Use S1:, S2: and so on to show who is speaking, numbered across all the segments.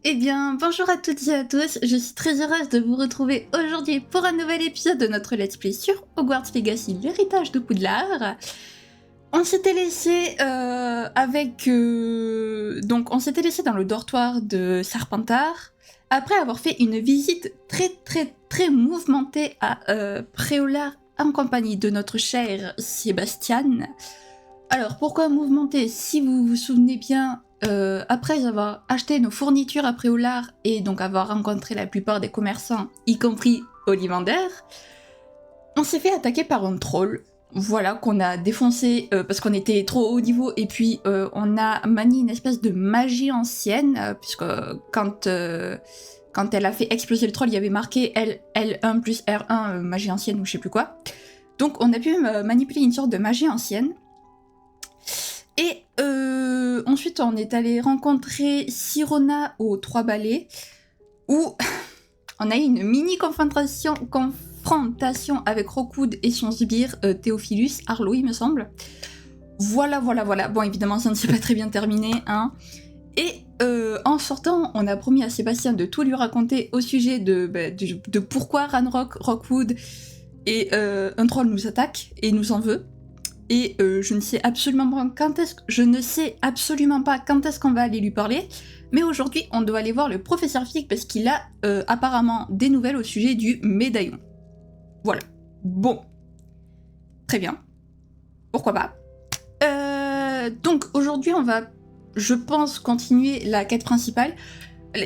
S1: Eh bien, bonjour à toutes et à tous, je suis très heureuse de vous retrouver aujourd'hui pour un nouvel épisode de notre Let's Play sur Hogwarts Legacy, l'héritage de Poudlard. On s'était laissé Donc, on s'était laissé dans le dortoir de Serpentard, après avoir fait une visite très mouvementée à Préolard en compagnie de notre cher Sébastien. Alors, pourquoi mouvementée? Si vous vous souvenez bien, après avoir acheté nos fournitures à Préolard et donc avoir rencontré la plupart des commerçants, y compris Ollivander, on s'est fait attaquer par un troll. Voilà, qu'on a défoncé parce qu'on était trop haut niveau et puis on a manié une espèce de magie ancienne, puisque quand elle a fait exploser le troll, il y avait marqué L1 plus R1, magie ancienne ou je sais plus quoi. Donc on a pu manipuler une sorte de magie ancienne. Et ensuite, on est allé rencontrer Sirona aux Trois Balais, où on a eu une mini confrontation avec Rockwood et son sbire Théophilus, Arlo, il me semble. Voilà. Bon, évidemment, ça ne s'est pas très bien terminé, hein. Et en sortant, on a promis à Sébastien de tout lui raconter au sujet de pourquoi Ranrock, Rockwood et un troll nous attaque et nous en veut. Et je ne sais absolument pas quand est-ce qu'on va aller lui parler, mais aujourd'hui on doit aller voir le professeur Fig parce qu'il a apparemment des nouvelles au sujet du médaillon. Voilà. Bon. Très bien. Pourquoi pas. Donc aujourd'hui on va, je pense, continuer la quête principale.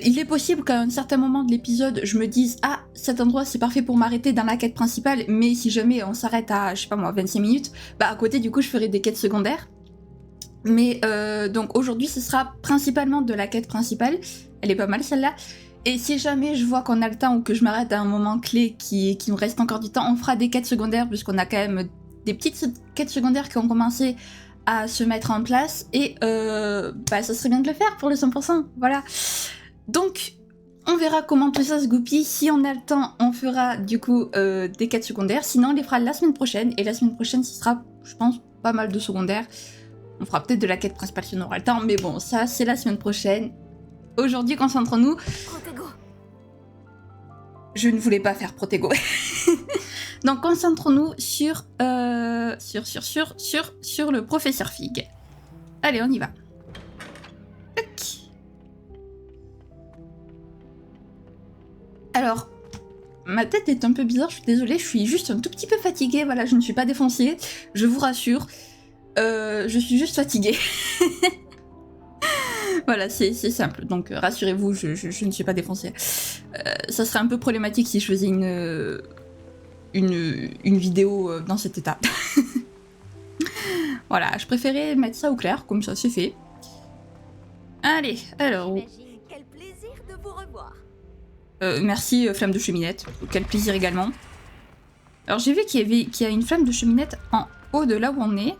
S1: Il est possible qu'à un certain moment de l'épisode, je me dise « Ah, cet endroit c'est parfait pour m'arrêter dans la quête principale », mais si jamais on s'arrête à, je sais pas moi, 25 minutes, bah à côté du coup je ferai des quêtes secondaires. Mais donc aujourd'hui ce sera principalement de la quête principale, elle est pas mal celle-là. Et si jamais je vois qu'on a le temps ou que je m'arrête à un moment clé qui nous reste encore du temps, on fera des quêtes secondaires puisqu'on a quand même des petites quêtes secondaires qui ont commencé à se mettre en place et bah ça serait bien de le faire pour le 100%, voilà. Donc, on verra comment tout ça se goupille. Si on a le temps, on fera du coup des quêtes secondaires. Sinon, on les fera la semaine prochaine. Et la semaine prochaine, ce sera, je pense, pas mal de secondaires. On fera peut-être de la quête principale si on aura le temps. Mais bon, ça, c'est la semaine prochaine. Aujourd'hui, concentrons-nous.
S2: Protego.
S1: Je ne voulais pas faire Protego. Donc, concentrons-nous sur le professeur Fig. Allez, on y va. Alors, ma tête est un peu bizarre, je suis désolée, je suis juste un tout petit peu fatiguée, voilà, je ne suis pas défoncée, je vous rassure, je suis juste fatiguée. Voilà, c'est simple, donc rassurez-vous, je ne suis pas défoncée. Ça serait un peu problématique si je faisais une vidéo dans cet état. Voilà, je préférais mettre ça au clair, comme ça c'est fait. Allez, alors...
S2: J'imagine quel plaisir de vous revoir.
S1: merci, flamme de cheminette. Quel plaisir également. Alors j'ai vu qu'il y a une flamme de cheminette en haut de là où on est.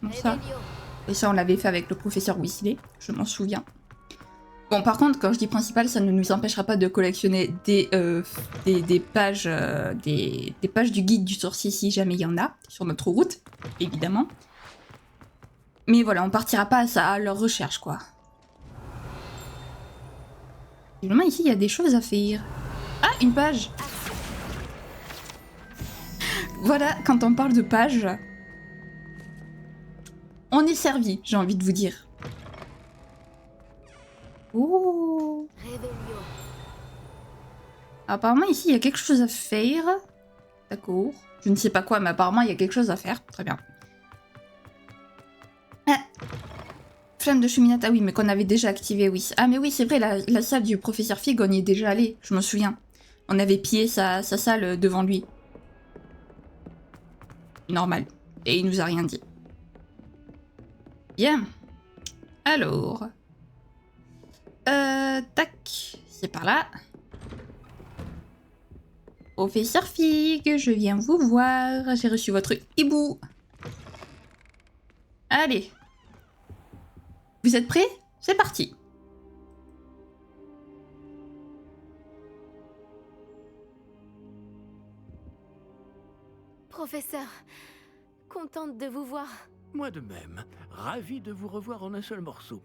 S1: Bon, ça. Et ça, on l'avait fait avec le professeur Weasley, je m'en souviens. Bon, par contre, quand je dis principal, ça ne nous empêchera pas de collectionner des pages, des pages du guide du sorcier si jamais il y en a, sur notre route, évidemment. Mais voilà, on partira pas à leur recherche, quoi. Évidemment, ici, il y a des choses à faire. Ah, une page! Voilà, quand on parle de page, on est servi, j'ai envie de vous dire. Oh!
S2: Réveillon.
S1: Apparemment, ici, il y a quelque chose à faire. D'accord. Je ne sais pas quoi, mais apparemment, il y a quelque chose à faire. Très bien. Ah. Flamme de cheminette, ah oui, mais qu'on avait déjà activé, oui. Ah, mais oui, c'est vrai, la salle du professeur Fig, on y est déjà allé, je me souviens. On avait pillé sa salle devant lui. Normal. Et il nous a rien dit. Bien. Alors... tac. C'est par là. Professeur Fig, je viens vous voir. J'ai reçu votre hibou. Allez. Vous êtes prêts? C'est parti.
S2: Professeur, contente de vous voir.
S3: Moi de même, ravi de vous revoir en un seul morceau.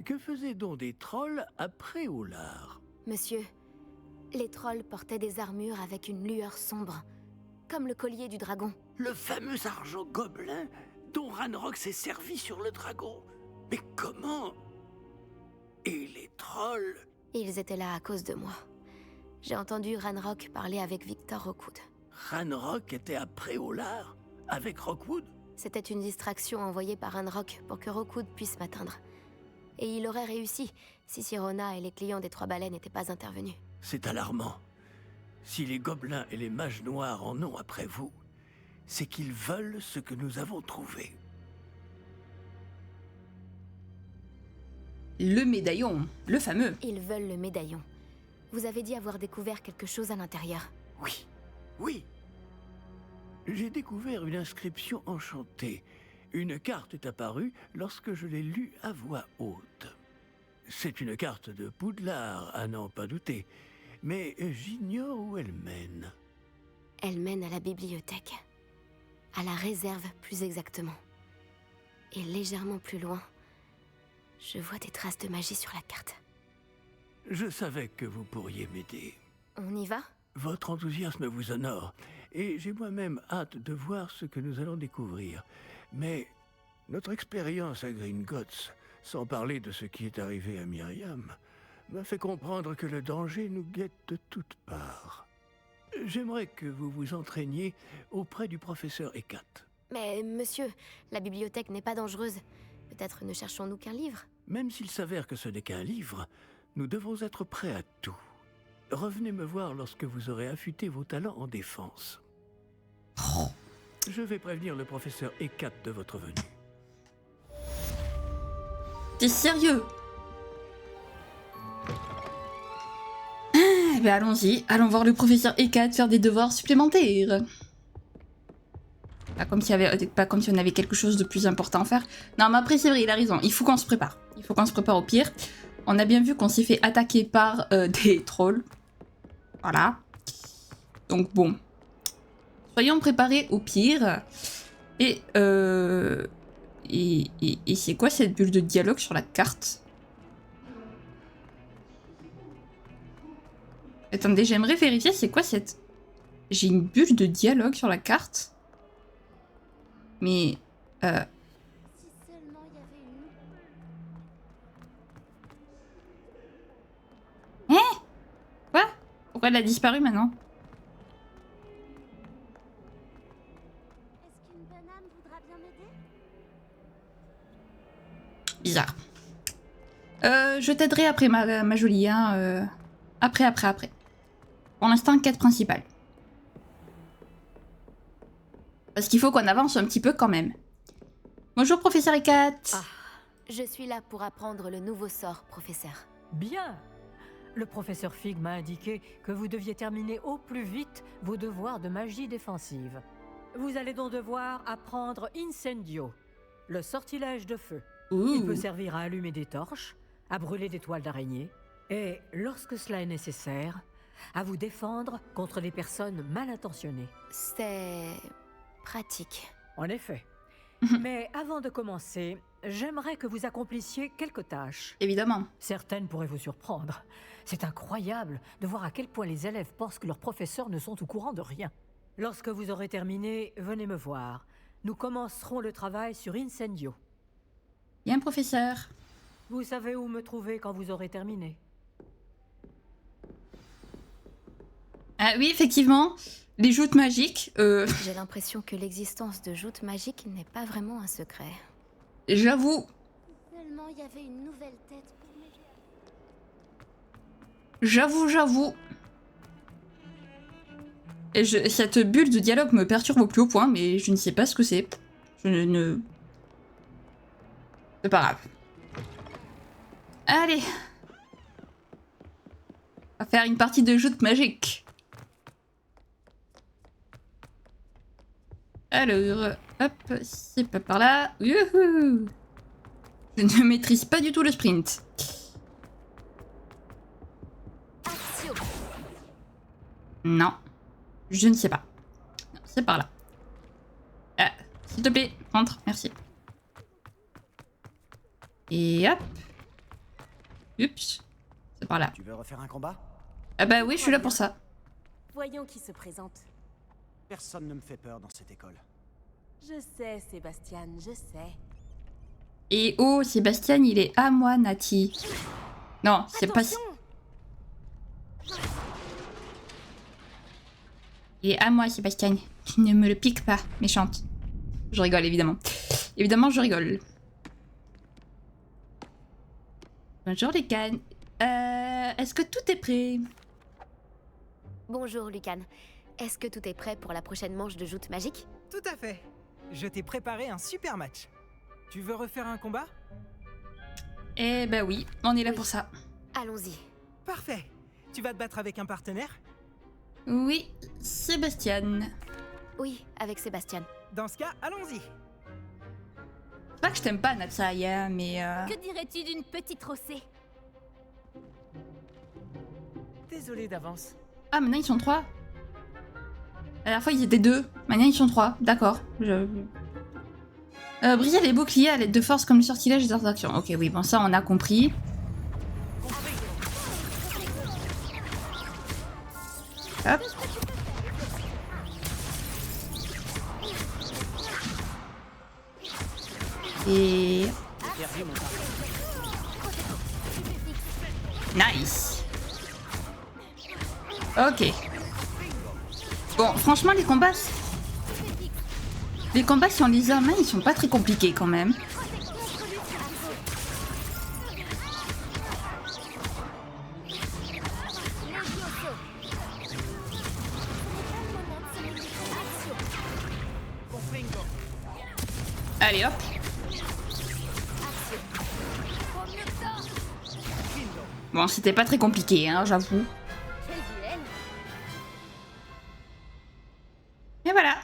S3: Que faisaient donc des trolls après Préolard?
S4: Monsieur, les trolls portaient des armures avec une lueur sombre, comme le collier du dragon.
S3: Le fameux argent gobelin dont Ranrock s'est servi sur le dragon. Mais comment? Et les trolls?
S4: Ils étaient là à cause de moi. J'ai entendu Ranrock parler avec Victor Rookwood.
S3: Ranrock était à Préolard avec Rookwood?
S4: C'était une distraction envoyée par Ranrock pour que Rookwood puisse m'atteindre. Et il aurait réussi si Sirona et les clients des Trois Baleines n'étaient pas intervenus.
S3: C'est alarmant. Si les gobelins et les mages noirs en ont après vous, c'est qu'ils veulent ce que nous avons trouvé.
S1: Le médaillon, le fameux.
S4: Ils veulent le médaillon. Vous avez dit avoir découvert quelque chose à l'intérieur.
S3: Oui, oui. J'ai découvert une inscription enchantée. Une carte est apparue lorsque je l'ai lue à voix haute. C'est une carte de Poudlard, à n'en pas douter. Mais j'ignore où elle mène.
S4: Elle mène à la bibliothèque. À la réserve, plus exactement. Et légèrement plus loin, je vois des traces de magie sur la carte.
S3: Je savais que vous pourriez m'aider.
S4: On y va?
S3: Votre enthousiasme vous honore, et j'ai moi-même hâte de voir ce que nous allons découvrir. Mais notre expérience à Gringotts, sans parler de ce qui est arrivé à Myriam, m'a fait comprendre que le danger nous guette de toutes parts. J'aimerais que vous vous entraîniez auprès du professeur Hecat.
S4: Mais monsieur, la bibliothèque n'est pas dangereuse. Peut-être ne cherchons-nous qu'un livre?
S3: Même s'il s'avère que ce n'est qu'un livre, nous devons être prêts à tout. Revenez me voir lorsque vous aurez affûté vos talents en défense. Je vais prévenir le professeur Hecat de votre venue.
S1: T'es sérieux? Eh ben allons-y, allons voir le professeur Hecat faire des devoirs supplémentaires. Pas comme si on avait quelque chose de plus important à faire. Non mais après c'est vrai, il a raison, il faut qu'on se prépare. Il faut qu'on se prépare au pire. On a bien vu qu'on s'est fait attaquer par des trolls. Voilà. Donc bon. Soyons préparés au pire. Et c'est quoi cette bulle de dialogue sur la carte? Attendez, j'aimerais vérifier c'est quoi cette... J'ai une bulle de dialogue sur la carte. Mais...
S4: Si seulement il y avait une...
S1: Hein? Quoi? Pourquoi elle a disparu maintenant?
S4: Est-ce qu'une bonne âme voudra bien m'aider?
S1: Bizarre. Je t'aiderai après ma jolie, hein. Après. Pour l'instant, quête principale. Parce qu'il faut qu'on avance un petit peu quand même. Bonjour, professeur Hecat.
S4: Ah, je suis là pour apprendre le nouveau sort, professeur.
S5: Bien. Le professeur Fig m'a indiqué que vous deviez terminer au plus vite vos devoirs de magie défensive. Vous allez donc devoir apprendre Incendio, le sortilège de feu. Il peut servir à allumer des torches, à brûler des toiles d'araignée, et, lorsque cela est nécessaire, à vous défendre contre les personnes mal intentionnées.
S4: C'est... pratique.
S5: En effet. Mais avant de commencer, j'aimerais que vous accomplissiez quelques tâches.
S1: Évidemment.
S5: Certaines pourraient vous surprendre. C'est incroyable de voir à quel point les élèves pensent que leurs professeurs ne sont au courant de rien. Lorsque vous aurez terminé, venez me voir. Nous commencerons le travail sur Incendio.
S1: Bien, professeur.
S5: Vous savez où me trouver quand vous aurez terminé.
S1: Ah oui, effectivement. Les joutes magiques,
S4: J'ai l'impression que l'existence de joutes magiques n'est pas vraiment un secret.
S1: j'avoue,
S4: Seulement il y avait une nouvelle tête pour m'aider.
S1: j'avoue. Et cette bulle de dialogue me perturbe au plus haut point, mais je ne sais pas ce que c'est. C'est pas grave. Allez. On va faire une partie de joute magique. Alors, hop, c'est pas par là. Youhou! Je ne maîtrise pas du tout le sprint.
S4: Action.
S1: Non, je ne sais pas. Non, c'est par là. Ah, s'il te plaît, rentre, merci. Et hop. Oups. C'est par là.
S6: Tu veux refaire un combat?
S1: Ah bah oui, je suis là pour ça.
S2: Voyons qui se présente.
S6: Personne ne me fait peur dans cette école.
S2: Je sais, Sébastien, je sais.
S1: Et oh, Sébastien, il est à moi, Nati. Non, c'est pas...
S2: Attention.
S1: Il est à moi, Sébastien. Tu ne me le piques pas, méchante. Je rigole, évidemment. Évidemment, je rigole. Bonjour, Lucan. Est-ce que tout est prêt?
S4: Bonjour, Lucan. Est-ce que tout est prêt pour la prochaine manche de joute magique?
S7: Tout à fait. Je t'ai préparé un super match. Tu veux refaire un combat?
S1: Eh ben oui, on est là
S4: Oui.
S1: pour ça.
S4: Allons-y.
S7: Parfait. Tu vas te battre avec un partenaire?
S1: Oui, Sébastien.
S4: Oui, avec Sébastien.
S7: Dans ce cas, allons-y.
S1: C'est pas que je t'aime pas, Natsaya, mais...
S2: Que dirais-tu d'une petite rossée?
S7: Désolé d'avance.
S1: Ah, maintenant ils sont 3. La dernière fois ils étaient 2. Maintenant ils sont 3. D'accord. Briller les boucliers à l'aide de force comme le sortilège des arts d'action. Ok, oui, bon, ça on a compris. Hop. Et... Nice. Ok. Bon, franchement, les combats... Les combats sur les armes, ils sont pas très compliqués quand même. Allez, hop. Bon, c'était pas très compliqué, hein, j'avoue. Et voilà.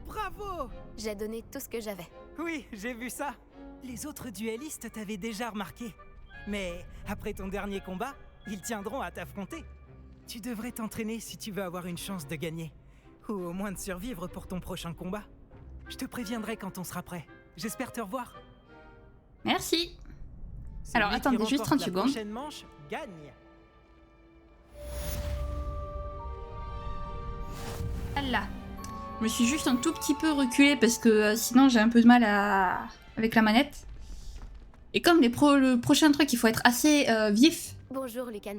S7: Bravo!
S4: J'ai donné tout ce que j'avais.
S7: Oui, j'ai vu ça. Les autres duellistes t'avaient déjà remarqué. Mais après ton dernier combat, ils tiendront à t'affronter. Tu devrais t'entraîner si tu veux avoir une chance de gagner. Ou au moins de survivre pour ton prochain combat. Je te préviendrai quand on sera prêt. J'espère te revoir.
S1: Merci.
S7: Celui
S1: Alors,
S7: qui
S1: attendez juste
S7: remporte
S1: 30
S7: la
S1: secondes.
S7: prochaine manche gagne.
S1: Là. Je me suis juste un tout petit peu reculée parce que sinon j'ai un peu de mal avec la manette. Et comme le prochain truc, il faut être assez vif.
S4: Bonjour, Lucan.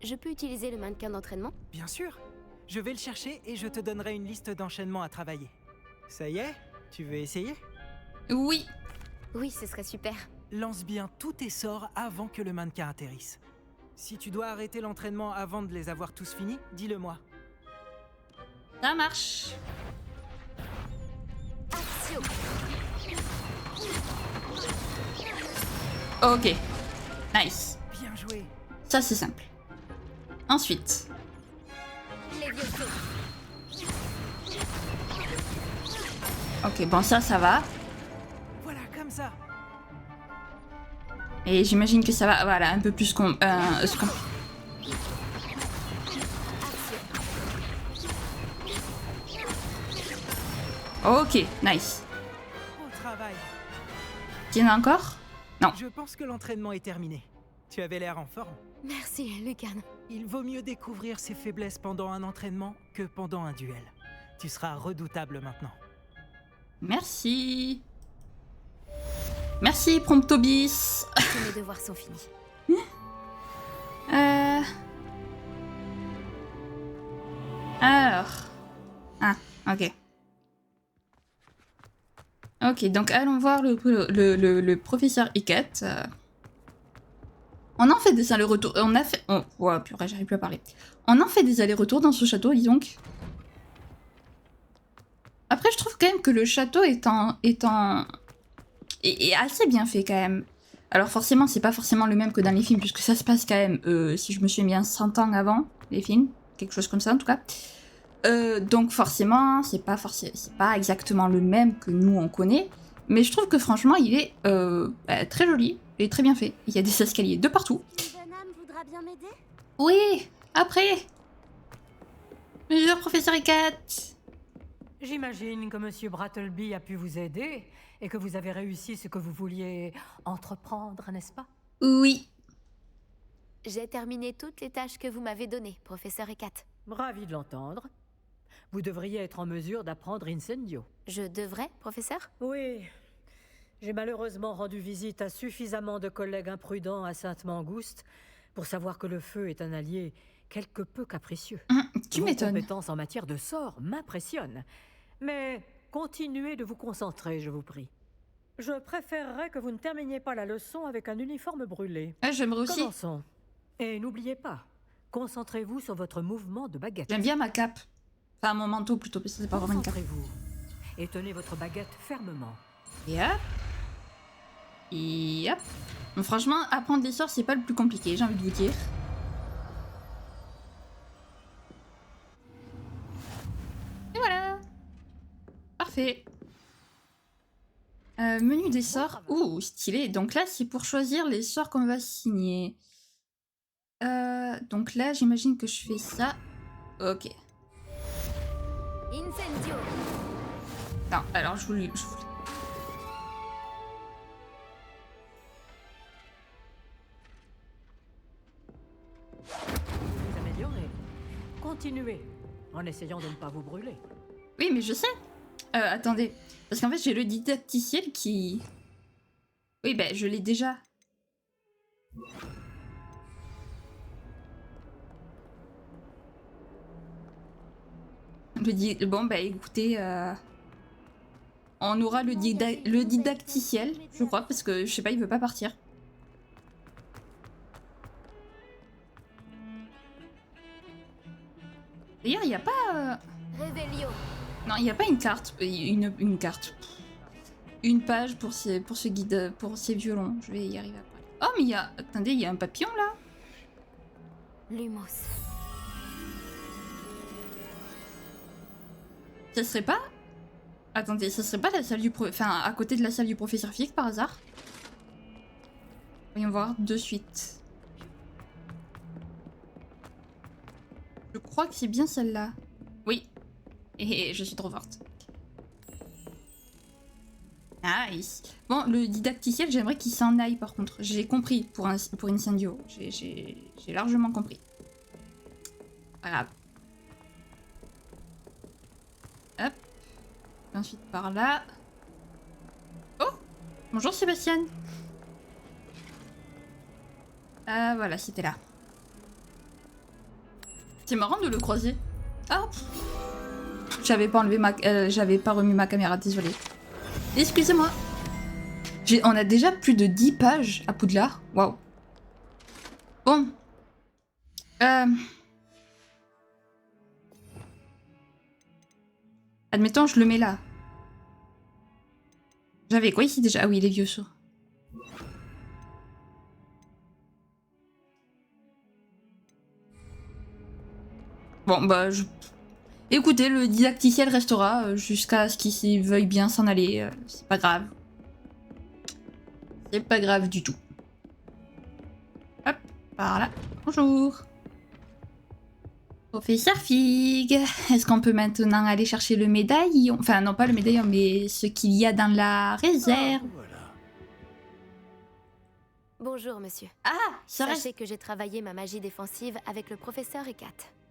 S4: Je peux utiliser le mannequin d'entraînement?
S7: Bien sûr. Je vais le chercher et je te donnerai une liste d'enchaînements à travailler. Ça y est? Tu veux essayer?
S1: Oui.
S4: Oui, ce serait super.
S7: Lance bien tous tes sorts avant que le mannequin atterrisse. Si tu dois arrêter l'entraînement avant de les avoir tous finis, dis-le-moi.
S1: Ça marche. Ok. Nice.
S7: Bien joué.
S1: Ça, c'est simple. Ensuite. Ok, bon, ça va.
S7: Voilà, comme ça.
S1: Et j'imagine que ça va, voilà, un peu plus Ok, nice.
S7: Beau travail.
S1: Il y en a encore? Non.
S7: Je pense que l'entraînement est terminé. Tu avais l'air en forme.
S4: Merci, Lucan.
S7: Il vaut mieux découvrir ses faiblesses pendant un entraînement que pendant un duel. Tu seras redoutable maintenant.
S1: Merci. Merci, Promptobis.
S4: Tous mes devoirs sont finis.
S1: Alors. Ah, ok. Ok, donc allons voir le professeur Ikat. On en fait des allers-retours. On a fait. Oh, ouais, purée, j'arrive plus à parler. On en fait des allers-retours dans ce château, dis donc. Après, je trouve quand même que le château est assez bien fait quand même. Alors forcément, c'est pas forcément le même que dans les films, puisque ça se passe quand même, si je me souviens bien, 100 ans avant les films. Quelque chose comme ça, en tout cas. Donc forcément, c'est pas exactement le même que nous, on connaît. Mais je trouve que franchement, il est très joli et très bien fait. Il y a des escaliers de partout.
S2: Jeune âme voudra bien m'aider?
S1: Oui, après. Monsieur le professeur Ikat.
S5: J'imagine que Monsieur Brattleby a pu vous aider et que vous avez réussi ce que vous vouliez entreprendre, n'est-ce pas?
S1: Oui.
S4: J'ai terminé toutes les tâches que vous m'avez données, professeur Ekat.
S5: Ravi de l'entendre. Vous devriez être en mesure d'apprendre Incendio.
S4: Je devrais, professeur?
S5: Oui. J'ai malheureusement rendu visite à suffisamment de collègues imprudents à Sainte-Mangouste pour savoir que le feu est un allié quelque peu capricieux.
S1: Tu
S5: Vos
S1: m'étonnes.
S5: compétences en matière de sort m'impressionnent. Mais continuez de vous concentrer, je vous prie. Je préférerais que vous ne terminiez pas la leçon avec un uniforme brûlé.
S1: Ah, j'aimerais aussi.
S5: Commençons. Et n'oubliez pas, concentrez-vous sur votre mouvement de baguette.
S1: J'aime bien ma cape. Enfin, mon manteau plutôt, parce que c'est pas vraiment une cape.
S5: Concentrez-vous. Et tenez votre baguette fermement.
S1: Et hop. Et hop. Bon, franchement, apprendre les sorts, c'est pas le plus compliqué, j'ai envie de vous dire. Et voilà. Parfait. Menu des sorts. Ouh, stylé. Donc là, c'est pour choisir les sorts qu'on va signer. Donc là, j'imagine que je fais ça. Ok.
S4: Incendio.
S1: Non, alors je voulais...
S5: Vous améliorez. Continuez, en essayant de ne pas vous brûler.
S1: Oui, mais je sais. Attendez. Parce qu'en fait, j'ai le didacticiel qui... Oui, ben, je l'ai déjà. Bon, bah écoutez... On aura le didacticiel, je crois, parce que, je sais pas, il veut pas partir. D'ailleurs, il n'y a pas...
S4: Revelio.
S1: Non, il n'y a pas une carte. Une carte. Une page pour ce guide, pour ces violons. Je vais y arriver après. Oh, mais il y a... Attendez, il y a un papillon, là.
S4: Lumos.
S1: Ça serait pas... Attendez, ça serait pas la salle du... Enfin, à côté de la salle du professeur Fig, par hasard? Voyons voir, de suite. Je crois que c'est bien celle-là. Oui. Et je suis trop forte. Nice. Bon, le didacticiel, j'aimerais qu'il s'en aille, par contre. J'ai compris pour Incendio. J'ai largement compris. Pas grave. Hop. Ensuite par là. Oh! Bonjour Sébastien. Ah voilà, c'était là. C'est marrant de le croiser. Ah! J'avais pas enlevé j'avais pas remis ma caméra, désolée. Excusez-moi. On a déjà plus de 10 pages à Poudlard. Waouh. Bon. Admettons, je le mets là. J'avais quoi ici déjà? Ah oui, les vieux sourds. Bon, bah, écoutez, le didacticiel restera jusqu'à ce qu'il veuille bien s'en aller. C'est pas grave. C'est pas grave du tout. Hop, par là. Bonjour. Professeur Fig, est-ce qu'on peut maintenant aller chercher le médaillon? Enfin, non, pas le médaillon, mais ce qu'il y a dans la réserve.
S3: Ah, voilà.
S4: Bonjour, monsieur.
S1: Ah, ça reste...
S4: Sachez que j'ai travaillé ma magie défensive avec le professeur Ekat.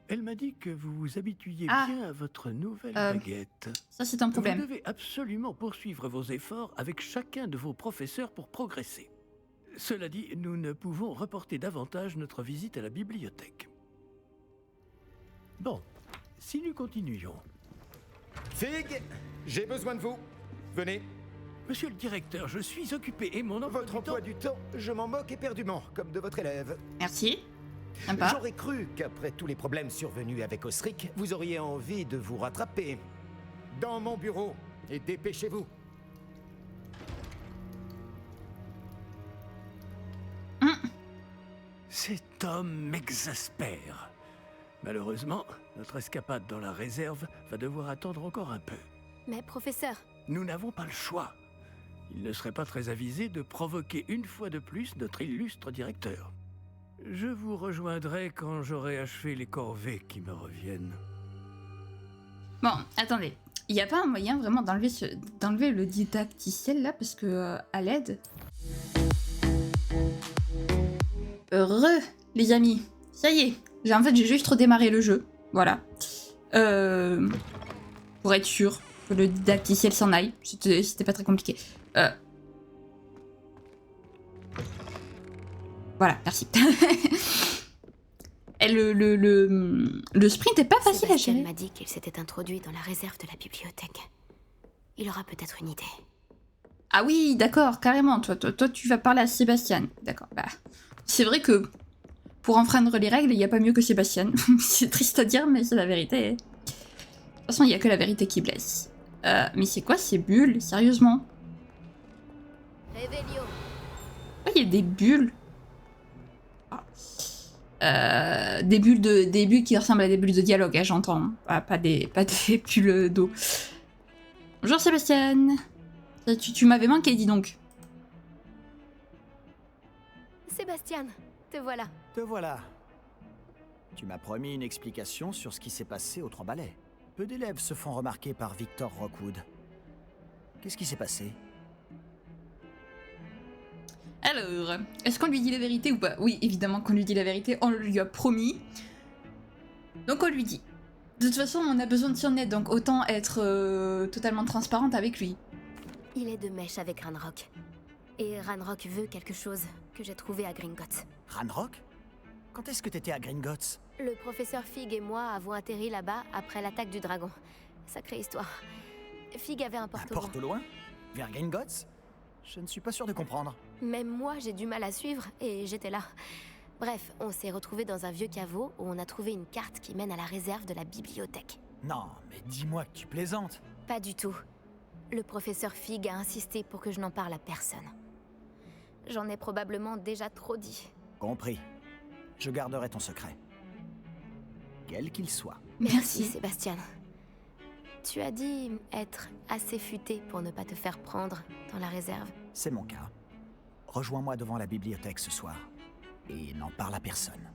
S3: Elle m'a dit que vous vous habituiez
S1: Ah.
S3: bien à votre nouvelle baguette.
S1: Ça, c'est un
S3: Vous
S1: problème.
S3: devez absolument poursuivre vos efforts avec chacun de vos professeurs pour progresser. Cela dit, nous ne pouvons reporter davantage notre visite à la bibliothèque. Bon, si nous continuions...
S8: Fig, j'ai besoin de vous. Venez.
S3: Monsieur le directeur, je suis occupé et mon emploi
S8: Votre
S3: du
S8: emploi
S3: temps...
S8: du temps, je m'en moque éperdument, comme de votre élève.
S1: Merci. Sympa.
S8: J'aurais cru qu'après tous les problèmes survenus avec Osric, vous auriez envie de vous rattraper. Dans mon bureau, et dépêchez-vous.
S3: Cet homme m'exaspère. Malheureusement, notre escapade dans la réserve va devoir attendre encore un peu.
S4: Mais professeur,
S3: Nous n'avons pas le choix. Il ne serait pas très avisé de provoquer une fois de plus notre illustre directeur. Je vous rejoindrai quand j'aurai achevé les corvées qui me reviennent.
S1: Bon, attendez. Il n'y a pas un moyen vraiment d'enlever le didacticiel là, parce que à l'aide... Heureux, les amis. Ça y est. J'ai juste redémarré le jeu. Voilà. Pour être sûr que le didacticiel s'en aille. C'était pas très compliqué. Voilà, merci. Et le sprint est pas facile à
S4: Sébastien
S1: gérer.
S4: m'a dit qu'il s'était introduit dans la réserve de la bibliothèque. Il aura peut-être une idée.
S1: Ah oui, d'accord, carrément. Toi, tu vas parler à Sébastien. D'accord. Bah, c'est vrai que pour enfreindre les règles, il n'y a pas mieux que Sébastien. C'est triste à dire, mais c'est la vérité. De toute façon, il n'y a que la vérité qui blesse. Mais c'est quoi ces bulles, sérieusement?
S4: Révélio.
S1: Oh, il y a des bulles. Des bulles qui ressemblent à des bulles de dialogue, hein, j'entends. Pas des bulles d'eau. Bonjour Sébastien. Tu m'avais manqué, dis donc.
S4: Sébastien, te voilà.
S6: Te voilà. Tu m'as promis une explication sur ce qui s'est passé aux Trois Balais. Peu d'élèves se font remarquer par Victor Rockwood. Qu'est-ce qui s'est passé?
S1: Alors, est-ce qu'on lui dit la vérité ou pas? Oui, évidemment qu'on lui dit la vérité, on lui a promis. Donc on lui dit. De toute façon, on a besoin de son aide, donc autant être totalement transparente avec lui.
S4: Il est de mèche avec Ranrock. Et Ranrock veut quelque chose que j'ai trouvé à Gringotts.
S6: Ranrock? Quand est-ce que t'étais à Gringotts?
S4: Le professeur Fig et moi avons atterri là-bas après l'attaque du dragon. Sacrée histoire. Fig avait un
S6: Un
S4: porte-au-loin.
S6: porte-au-loin? Vers Gringotts? Je ne suis pas sûr de comprendre.
S4: Même moi, j'ai du mal à suivre et j'étais là. Bref, on s'est retrouvés dans un vieux caveau où on a trouvé une carte qui mène à la réserve de la bibliothèque.
S6: Non, mais dis-moi que tu plaisantes.
S4: Pas du tout. Le professeur Fig a insisté pour que je n'en parle à personne. J'en ai probablement déjà trop dit.
S6: Compris. Je garderai ton secret. Quel qu'il soit.
S4: Merci, Sébastien. Tu as dit être assez futé pour ne pas te faire prendre dans la réserve.
S6: C'est mon cas. Rejoins-moi devant la bibliothèque ce soir. Et n'en parle à personne.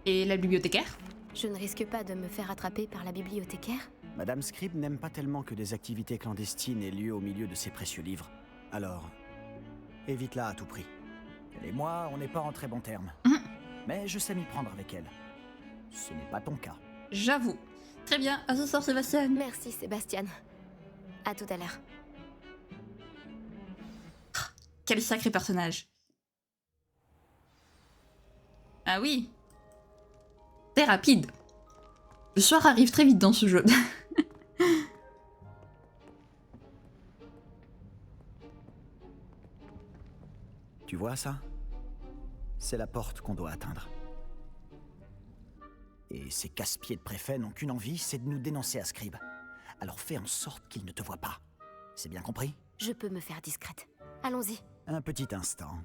S1: Et la bibliothécaire?
S4: Je ne risque pas de me faire attraper par la bibliothécaire?
S6: Madame Scribe n'aime pas tellement que des activités clandestines aient lieu au milieu de ses précieux livres. Alors, évite-la à tout prix. Elle et moi, on n'est pas en très bons termes. Mais je sais m'y prendre avec elle. Ce n'est pas ton cas.
S1: J'avoue. Très bien, à ce soir Sébastien.
S4: Merci, Sébastien. À tout à l'heure.
S1: Quel sacré personnage. Ah oui. C'est rapide. Le soir arrive très vite dans ce jeu.
S6: Tu vois ça? C'est la porte qu'on doit atteindre. Et ces casse-pieds de préfets n'ont qu'une envie, c'est de nous dénoncer à Scribe. Alors fais en sorte qu'ils ne te voient pas. C'est bien compris?
S4: Je peux me faire discrète. Allons-y.
S6: Un petit instant.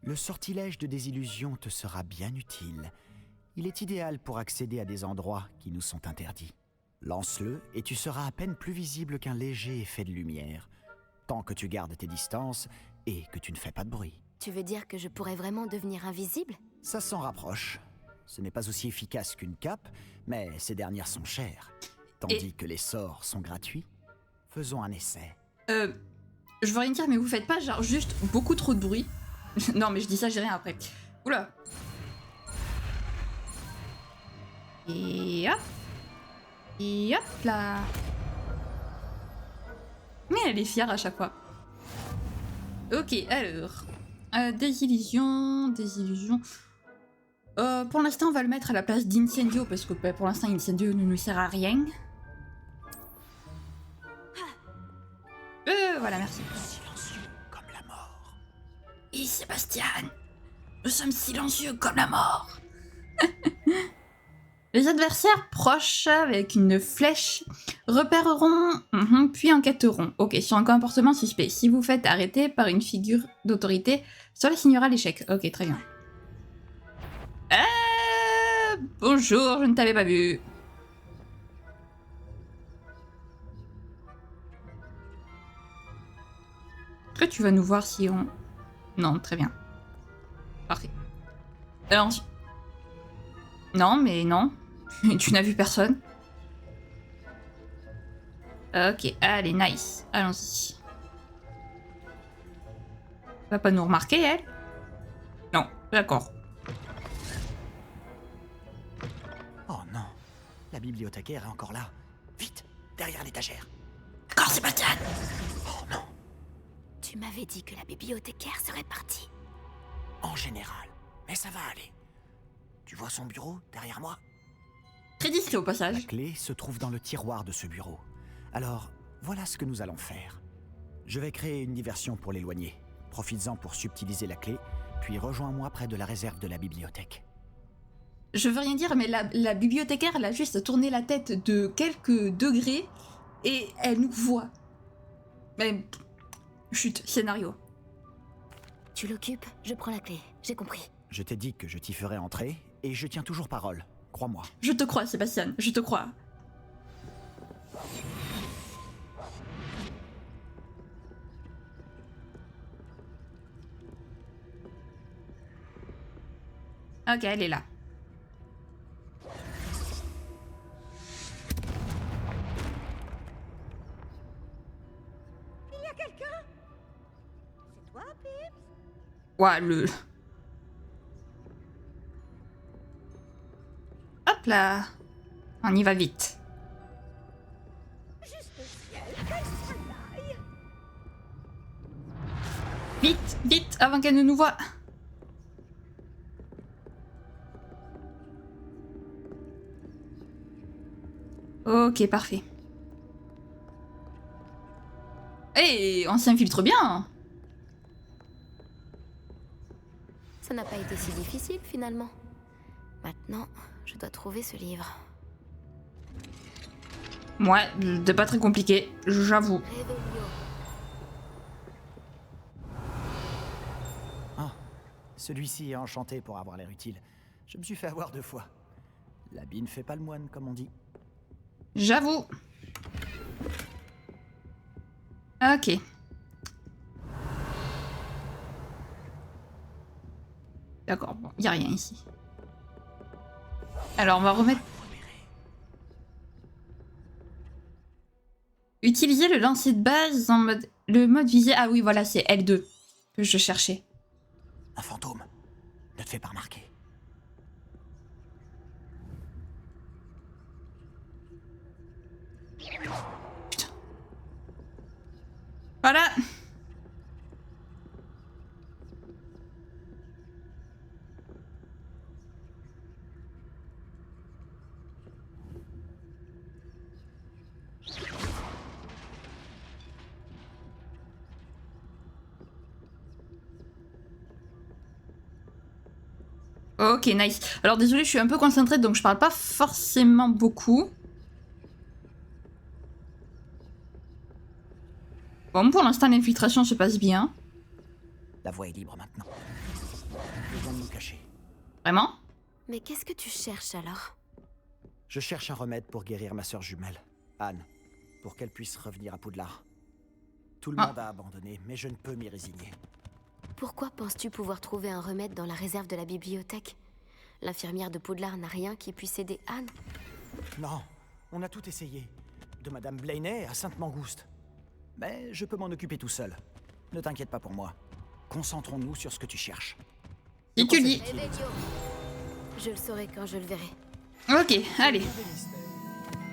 S6: Le sortilège de désillusion te sera bien utile. Il est idéal pour accéder à des endroits qui nous sont interdits. Lance-le et tu seras à peine plus visible qu'un léger effet de lumière. Tant que tu gardes tes distances et que tu ne fais pas de bruit.
S4: Tu veux dire que je pourrais vraiment devenir invisible?
S6: Ça s'en rapproche. Ce n'est pas aussi efficace qu'une cape, mais ces dernières sont chères. Tandis que les sorts sont gratuits. Faisons un essai.
S1: Je veux rien dire, mais vous faites pas genre juste beaucoup trop de bruit? Non, mais je dis ça, j'ai rien après. Oula. Et hop. Et hop là. Mais elle est fière à chaque fois. Ok, alors. Désillusion. Pour l'instant, on va le mettre à la place d'Incendio, parce que bah, pour l'instant, Incendio ne nous sert à rien. Voilà, merci.
S6: Silencieux comme la mort.
S1: Et Sébastien, nous sommes silencieux comme la mort. Les adversaires proches avec une flèche repéreront, puis enquêteront. Ok, sur un comportement suspect. Si vous faites arrêter par une figure d'autorité, cela signera l'échec. Ok, très bien. Bonjour, je ne t'avais pas vu. Est-ce que tu vas nous voir si on... Non, très bien. Parfait. Alors... Non, mais non. Tu n'as vu personne. Ok, allez, nice. Allons-y. Va pas nous remarquer, elle? Non, d'accord.
S6: Oh non, la bibliothécaire est encore là. Vite, derrière l'étagère.
S1: D'accord, Sébastien.
S6: Oh non,
S4: Tu m'avais dit que la bibliothécaire serait partie.
S6: en général. Mais ça va aller. Tu vois son bureau derrière moi?
S1: Très discret au
S6: La
S1: passage.
S6: clé se trouve dans le tiroir de ce bureau. Alors, voilà ce que nous allons faire. Je vais créer une diversion pour l'éloigner. Profites-en pour subtiliser la clé, puis rejoins-moi près de la réserve de la bibliothèque.
S1: Je veux rien dire, mais la bibliothécaire, elle a juste tourné la tête de quelques degrés et elle nous voit. Mais chut, scénario.
S4: Tu l'occupes, je prends la clé. J'ai compris.
S6: Je t'ai dit que je t'y ferai entrer, et je tiens toujours parole. Crois-moi.
S1: Je te crois, Sébastien, je te crois. Ok, elle est là.
S2: C'est toi, Pips?
S1: Ouah, le... Hop là. On y va vite.
S2: Juste au ciel, quel soleil!
S1: Vite, vite, avant qu'elle ne nous voie. Ok, parfait. Et on s'infiltre bien.
S4: Ça n'a pas été si difficile finalement. Maintenant, je dois trouver ce livre.
S1: Ouais, c'est pas très compliqué, j'avoue.
S4: Revelio.
S6: Ah, celui-ci est enchanté pour avoir l'air utile. Je me suis fait avoir 2 fois. L'habit ne fait pas le moine, comme on dit.
S1: J'avoue. Ok. D'accord, bon, y a rien ici. Alors, on va remettre... Utiliser le lancer de base en mode... Le mode visé... Ah oui, voilà, c'est L2 que je cherchais.
S6: Un fantôme. Ne te fais pas remarquer.
S1: Putain. Voilà. Ok, nice. Alors désolé, je suis un peu concentrée, donc je parle pas forcément beaucoup. Bon, pour l'instant, l'infiltration se passe bien.
S6: La voie est libre maintenant. Besoin de nous cacher.
S1: Vraiment?
S4: Mais qu'est-ce que tu cherches alors?
S6: Je cherche un remède pour guérir ma sœur jumelle, Anne, pour qu'elle puisse revenir à Poudlard. Tout le monde a abandonné, mais je ne peux m'y résigner.
S4: Pourquoi penses-tu pouvoir trouver un remède dans la réserve de la bibliothèque? L'infirmière de Poudlard n'a rien qui puisse aider Anne.
S6: Non, on a tout essayé. De Madame Blaney à Sainte-Mangouste. Mais je peux m'en occuper tout seul. Ne t'inquiète pas pour moi. Concentrons-nous sur ce que tu cherches.
S1: Si tu dis.
S4: Revelio. Je le saurai quand je le verrai.
S1: Ok, allez.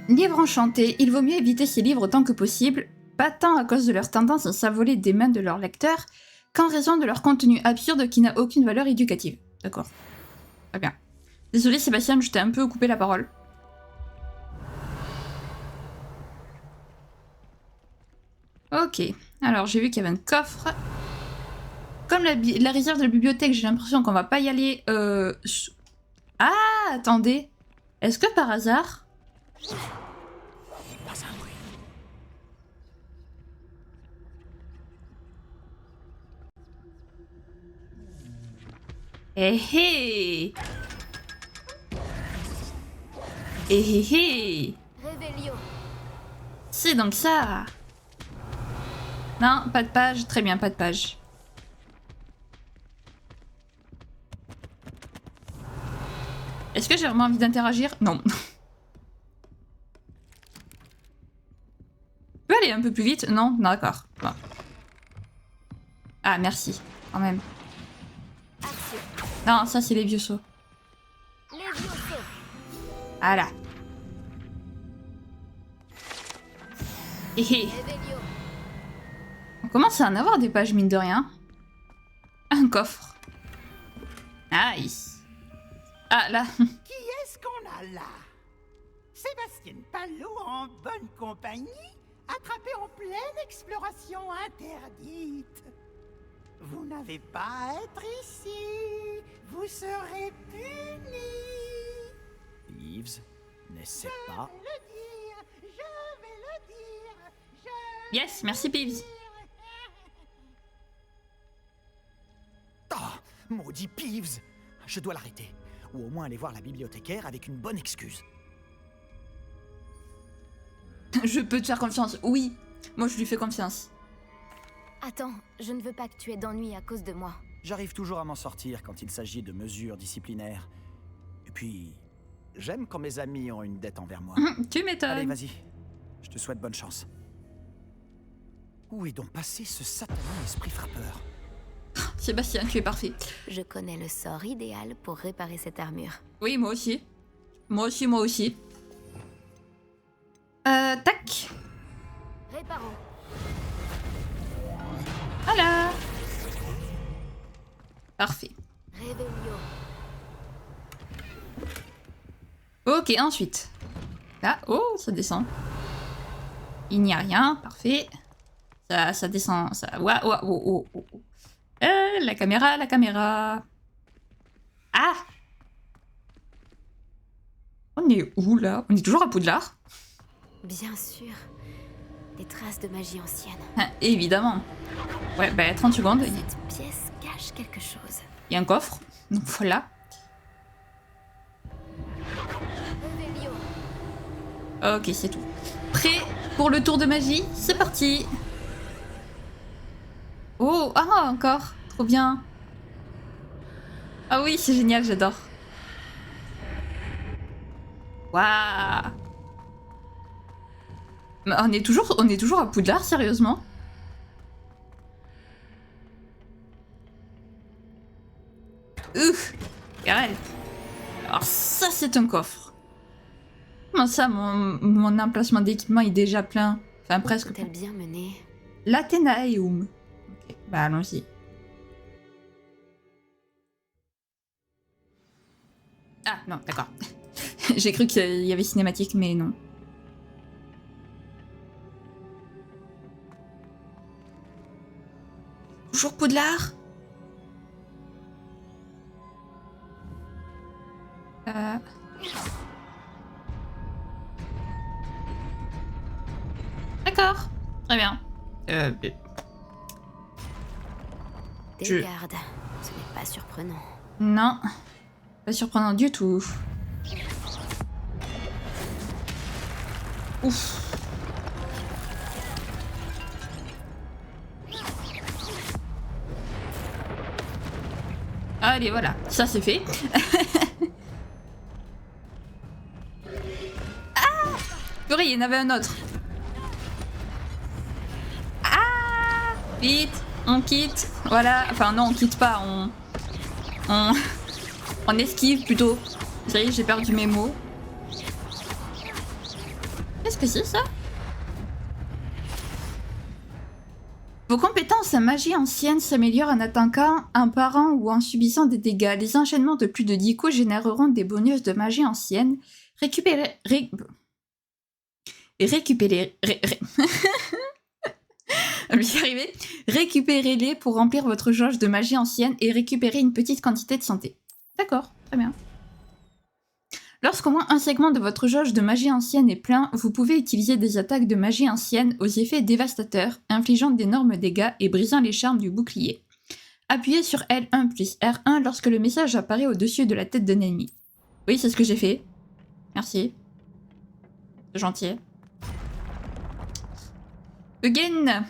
S1: Livre enchanté. Il vaut mieux éviter ces livres autant que possible, pas tant à cause de leur tendance à s'envoler des mains de leurs lecteurs, qu'en raison de leur contenu absurde qui n'a aucune valeur éducative. D'accord. Très bien. Désolé Sébastien, je t'ai un peu coupé la parole. Ok. Alors j'ai vu qu'il y avait un coffre. Comme la réserve de la bibliothèque, j'ai l'impression qu'on va pas y aller... Ah, attendez. Est-ce que par hasard...
S6: Pas un bruit.
S1: Eh hé! Eh hé hé!
S4: Revelio.
S1: C'est donc ça! Non, pas de page. Très bien, pas de page. Est-ce que j'ai vraiment envie d'interagir? Non. Je peux aller un peu plus vite? Non? Non, d'accord. Bon. Ah, merci. quand même.
S4: Action.
S1: Non, ça c'est les vieux sauts.
S4: Levioso.
S1: Voilà. Hé hé.
S4: Revelio.
S1: On commence à en avoir des pages, mine de rien. Un coffre. Nice. Ah, là.
S9: Qui est-ce qu'on a là? Sébastien Palot en bonne compagnie, attrapé en pleine exploration interdite. Vous n'avez pas à être ici. Vous serez punis.
S6: Peeves, n'essaie pas.
S9: Je vais le dire. Je vais le dire.
S1: Yes, merci Peeves.
S6: Ah, maudit Peeves! Je dois l'arrêter. Ou au moins aller voir la bibliothécaire avec une bonne excuse.
S1: Je peux te faire confiance. Oui, moi je lui fais confiance.
S4: Attends, je ne veux pas que tu aies d'ennui à cause de moi.
S6: J'arrive toujours à m'en sortir quand il s'agit de mesures disciplinaires. Et puis, j'aime quand mes amis ont une dette envers moi.
S1: Tu
S6: Allez,
S1: m'étonnes.
S6: vas-y. Je te souhaite bonne chance. Où est donc passé ce satané esprit frappeur?
S1: Sébastien, tu es parfait.
S4: Je connais le sort idéal pour réparer cette armure.
S1: Oui, moi aussi. Moi aussi, moi aussi. Tac.
S4: Réparons.
S1: Voilà. Parfait.
S4: Revelio.
S1: Ok, ensuite. Là, oh, ça descend. Il n'y a rien, parfait. Ça descend, ça... Ouah, ouah, oh, oh, oh, oh. La caméra, la caméra. Ah! On est où, là? On est toujours à Poudlard?
S4: Bien sûr. Des traces de magie ancienne.
S1: Ah, évidemment. Ouais, bah 30 secondes.
S4: Cette pièce cache quelque chose.
S1: Il y a un coffre. Donc voilà.
S4: Revelio.
S1: Ok, c'est tout. Prêt pour le tour de magie? C'est parti! Oh, ah, encore! Trop bien! Ah oui, c'est génial, j'adore. Waouh! Mais on est toujours à Poudlard, sérieusement? Garel. Alors ça, c'est un coffre. Comment ça, mon emplacement d'équipement est déjà plein? Enfin, presque.
S4: Peut-elle bien mener?
S1: L'Athénaeum. Ok, bah allons-y. Ah, non, d'accord. J'ai cru qu'il y avait cinématique, mais non. Toujours Poudlard? D'accord, très bien.
S4: Des
S1: Je-
S4: gardes. Ce n'est pas surprenant.
S1: Non, pas surprenant du tout. Ouf. Allez, voilà, ça c'est fait. Ah! Purée, il y en avait un autre. Ah! Vite, on quitte. Voilà, enfin non, on quitte pas, on esquive plutôt. Ça y est, j'ai perdu mes mots. Qu'est-ce que c'est ça? Vos compétences en magie ancienne s'améliorent en attaquant un parent ou en subissant des dégâts. Les enchaînements de plus de 10 coups généreront des bonus de magie ancienne. Récupérez-les pour remplir votre jauge de magie ancienne et récupérer une petite quantité de santé. D'accord, très bien. Lorsqu'au moins un segment de votre jauge de magie ancienne est plein, vous pouvez utiliser des attaques de magie ancienne aux effets dévastateurs, infligeant d'énormes dégâts et brisant les charmes du bouclier. Appuyez sur L1 plus R1 lorsque le message apparaît au-dessus de la tête d'un ennemi. Oui, c'est ce que j'ai fait. Merci. C'est gentil. Again.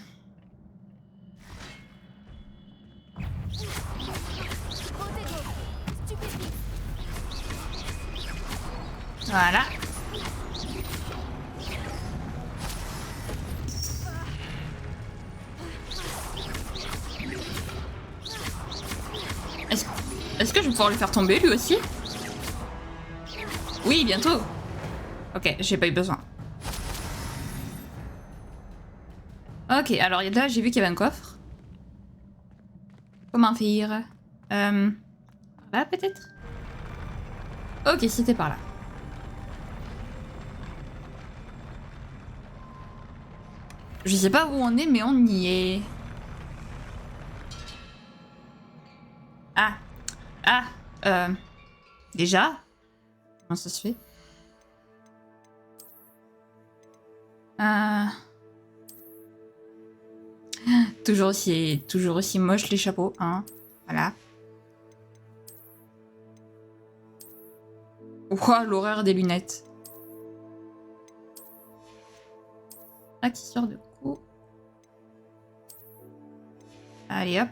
S1: Voilà. Est-ce que je vais pouvoir le faire tomber lui aussi? Oui, bientôt. Ok, j'ai pas eu besoin. Ok, alors là j'ai vu qu'il y avait un coffre. Comment faire? Là peut-être? Ok, c'était par là. Je sais pas où on est, mais on y est. Ah. Ah. Déjà? Comment ça se fait? Toujours aussi moche les chapeaux, hein. Voilà. Ouah, l'horreur des lunettes. Accessoire de cou. Allez hop.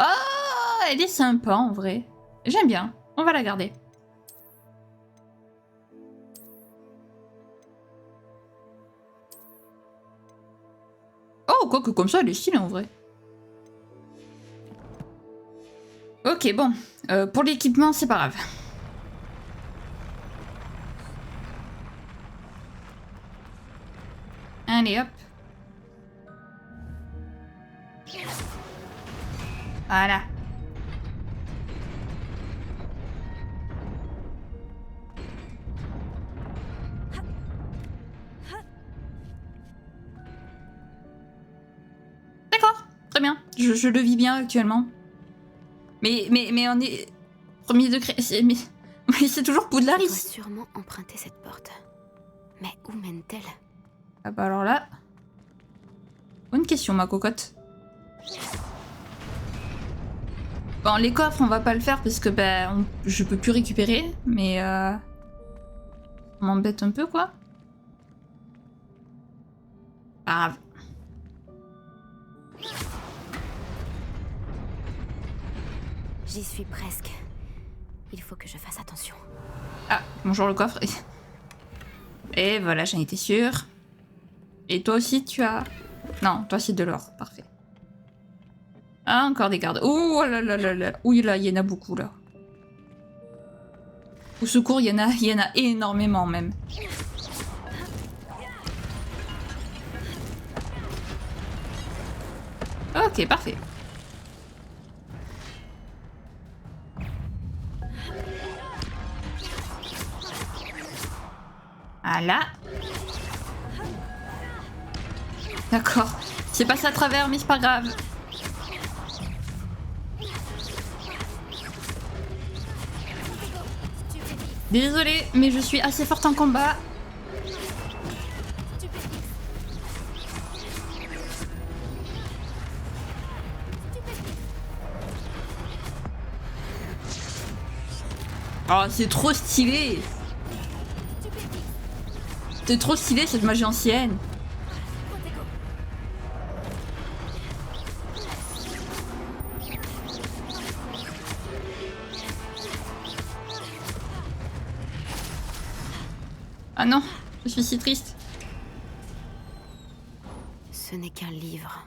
S1: Oh, elle est sympa en vrai. J'aime bien. On va la garder. Oh, quoique comme ça, elle est stylée en vrai. Ok, bon. Pour l'équipement, c'est pas grave. Allez, hop. Voilà. D'accord, très bien. Je le vis bien actuellement. Mais on est... Premier degré... Mais c'est toujours Poudlard
S4: Je dois
S1: ici.
S4: sûrement emprunter cette porte. Mais où mène-t-elle?
S1: Ah bah alors là... Bonne question, ma cocotte. Bon, les coffres, on va pas le faire parce que je peux plus récupérer, mais ça m'embête un peu, quoi. Pas grave.
S4: J'y suis presque. Il faut que je fasse attention.
S1: Ah, bonjour le coffre. Et voilà, j'en étais sûre. Et toi aussi, tu as... Non, toi c'est de l'or, parfait. Ah, encore des gardes. Oh là là là là. Oui, là, il y en a beaucoup, là. Au secours, il y en a énormément, même. Ok, parfait. Voilà. D'accord. C'est passé à travers, mais c'est pas grave. Désolée, mais je suis assez forte en combat. Oh, c'est trop stylé. C'est trop stylé cette magie ancienne. Ah non, je suis si triste.
S4: Ce n'est qu'un livre.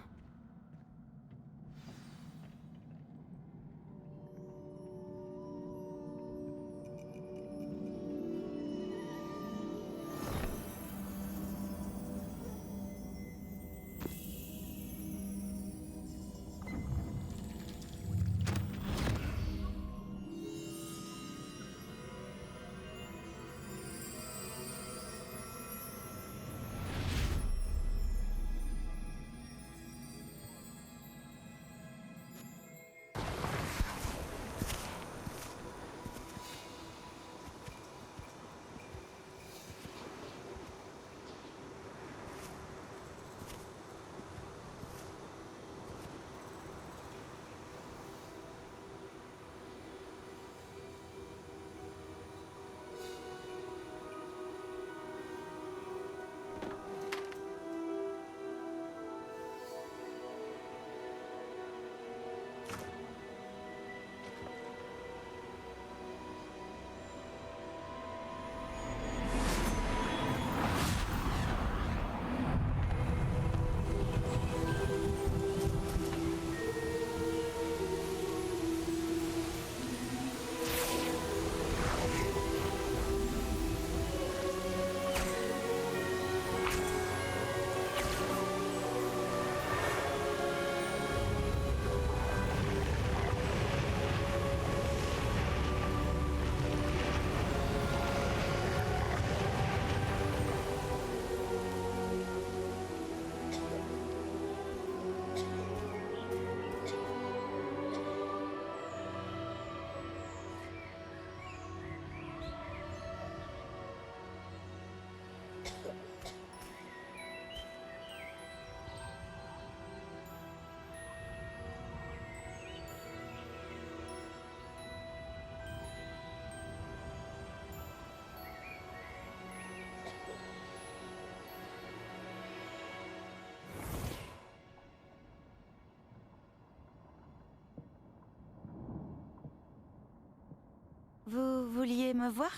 S10: Vous vouliez me voir?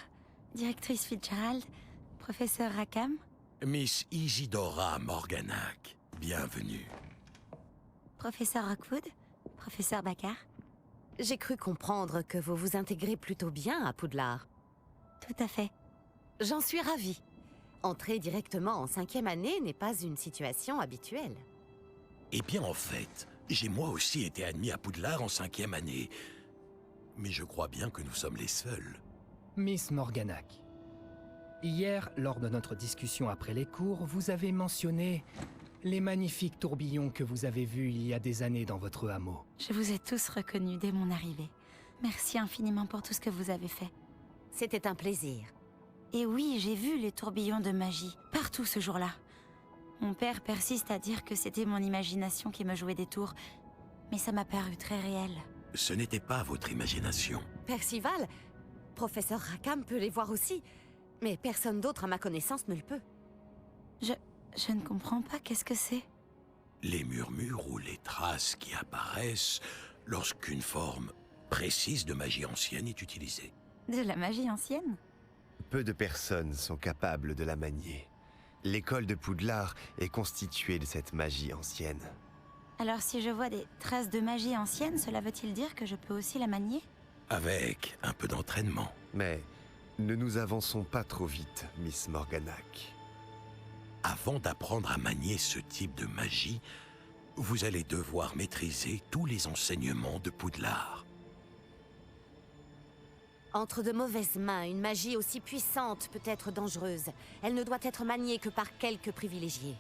S10: Directrice Fitzgerald, professeur Rackham?
S11: Miss Isidora Morganac, bienvenue.
S10: Professeur Rockwood? Professeur Baccar?
S4: J'ai cru comprendre que vous vous intégrez plutôt bien à Poudlard.
S10: Tout à fait.
S4: J'en suis ravie. Entrer directement en 5e année n'est pas une situation habituelle.
S11: Eh bien, en fait, j'ai moi aussi été admis à Poudlard en 5e année. Mais je crois bien que nous sommes les seuls.
S12: Miss Morganac, hier, lors de notre discussion après les cours, vous avez mentionné les magnifiques tourbillons que vous avez vus il y a des années dans votre hameau.
S10: Je vous ai tous reconnus dès mon arrivée. Merci infiniment pour tout ce que vous avez fait.
S4: C'était un plaisir.
S10: Et oui, j'ai vu les tourbillons de magie, partout ce jour-là. Mon père persiste à dire que c'était mon imagination qui me jouait des tours, mais ça m'a paru très réel.
S11: Ce n'était pas votre imagination.
S4: Percival, professeur Rackham peut les voir aussi, mais personne d'autre à ma connaissance ne le peut.
S10: Je ne comprends pas, qu'est-ce que c'est?
S11: Les murmures ou les traces qui apparaissent lorsqu'une forme précise de magie ancienne est utilisée.
S10: De la magie ancienne?
S13: Peu de personnes sont capables de la manier. L'école de Poudlard est constituée de cette magie ancienne.
S10: Alors si je vois des traces de magie ancienne, cela veut-il dire que je peux aussi la manier?
S11: Avec un peu d'entraînement.
S13: Mais ne nous avançons pas trop vite, Miss Morganac.
S11: Avant d'apprendre à manier ce type de magie, vous allez devoir maîtriser tous les enseignements de Poudlard.
S4: Entre de mauvaises mains, une magie aussi puissante peut être dangereuse. Elle ne doit être maniée que par quelques privilégiés.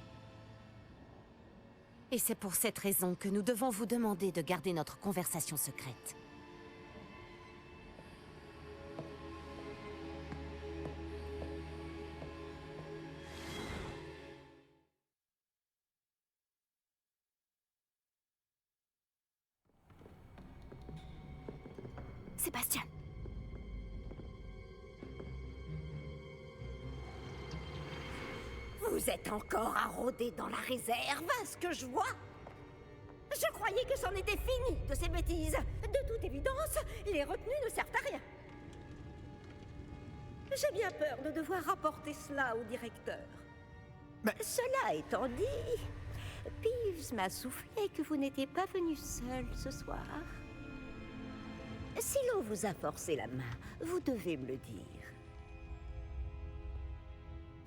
S4: Et c'est pour cette raison que nous devons vous demander de garder notre conversation secrète. Sébastien!
S2: Vous êtes encore à rôder dans la réserve, à ce que je vois. Je croyais que c'en était fini de ces bêtises. De toute évidence, les retenues ne servent à rien. J'ai bien peur de devoir rapporter cela au directeur.
S6: Mais...
S2: Cela étant dit, Peeves m'a soufflé que vous n'étiez pas venu seul ce soir. Si l'on vous a forcé la main, vous devez me le dire.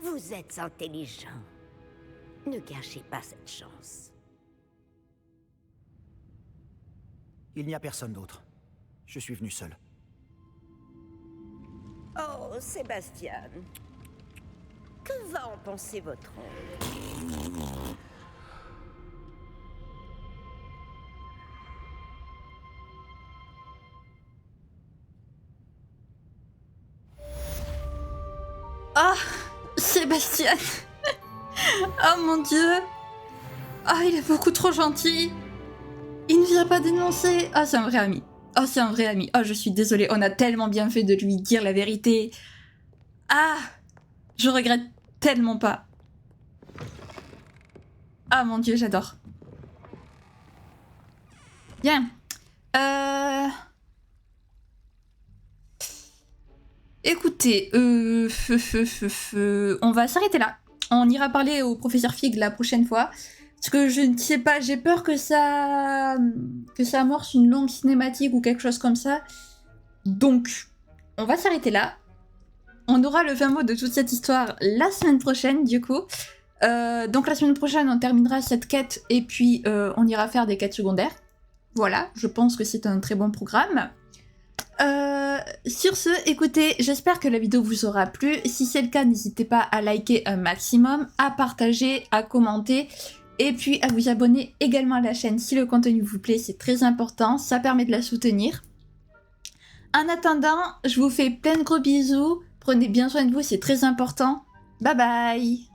S2: Vous êtes intelligent. Ne gâchez pas cette chance.
S6: Il n'y a personne d'autre. Je suis venu seul.
S2: Oh, Sébastien. Que va en penser votre oncle?
S1: Ah, Sébastien. Oh mon Dieu. Ah, il est beaucoup trop gentil. Il ne vient pas dénoncer. Ah, c'est un vrai ami. Oh, c'est un vrai ami. Oh, je suis désolée. On a tellement bien fait de lui dire la vérité. Ah, je regrette tellement pas. Ah mon Dieu, j'adore. Bien. Écoutez, on va s'arrêter là. On ira parler au professeur Fig la prochaine fois. Parce que je ne sais pas, j'ai peur que ça amorce une longue cinématique ou quelque chose comme ça. Donc, on va s'arrêter là. On aura le fin mot de toute cette histoire la semaine prochaine, du coup. Donc la semaine prochaine, on terminera cette quête et puis on ira faire des quêtes secondaires. Voilà, je pense que c'est un très bon programme. Sur ce, écoutez, j'espère que la vidéo vous aura plu. Si c'est le cas, n'hésitez pas à liker un maximum, à partager, à commenter et puis à vous abonner également à la chaîne si le contenu vous plaît, c'est très important, ça permet de la soutenir. En attendant, je vous fais plein de gros bisous, prenez bien soin de vous, c'est très important. Bye bye!